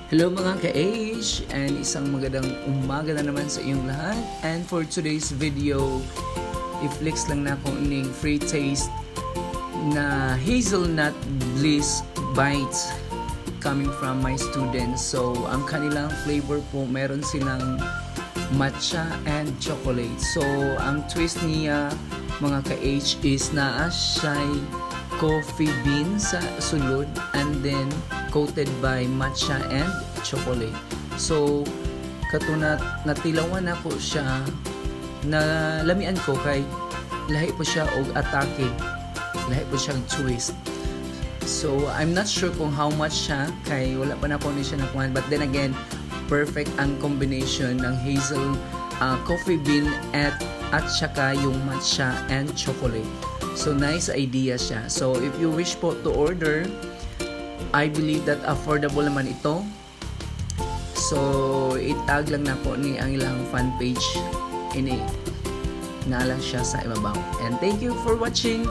Hello mga ka-age, and isang magandang umaga na naman sa inyong lahat. And for today's video, i-flex lang na ako ng free taste na hazelnut bliss bites coming from my students. So ang kanilang flavor po, meron silang matcha and chocolate. So ang twist niya mga ka-age is naa siya'y coffee bean sa sulod and then coated by matcha and chocolate. So katunat natilawan ako siya na lamian ko kay lahi po siya og atake, lahi po siyang twist. So I'm not sure kung how much siya kay wala pa na po ni siya nakuhan, but then again perfect ang combination ng hazel coffee bean at saka yung matcha and chocolate. So nice idea siya. So if you wish po to order, I believe that affordable naman ito. So itag lang na po ni ang ilang fan page ini na lang siya sa ibabaw. And thank you for watching.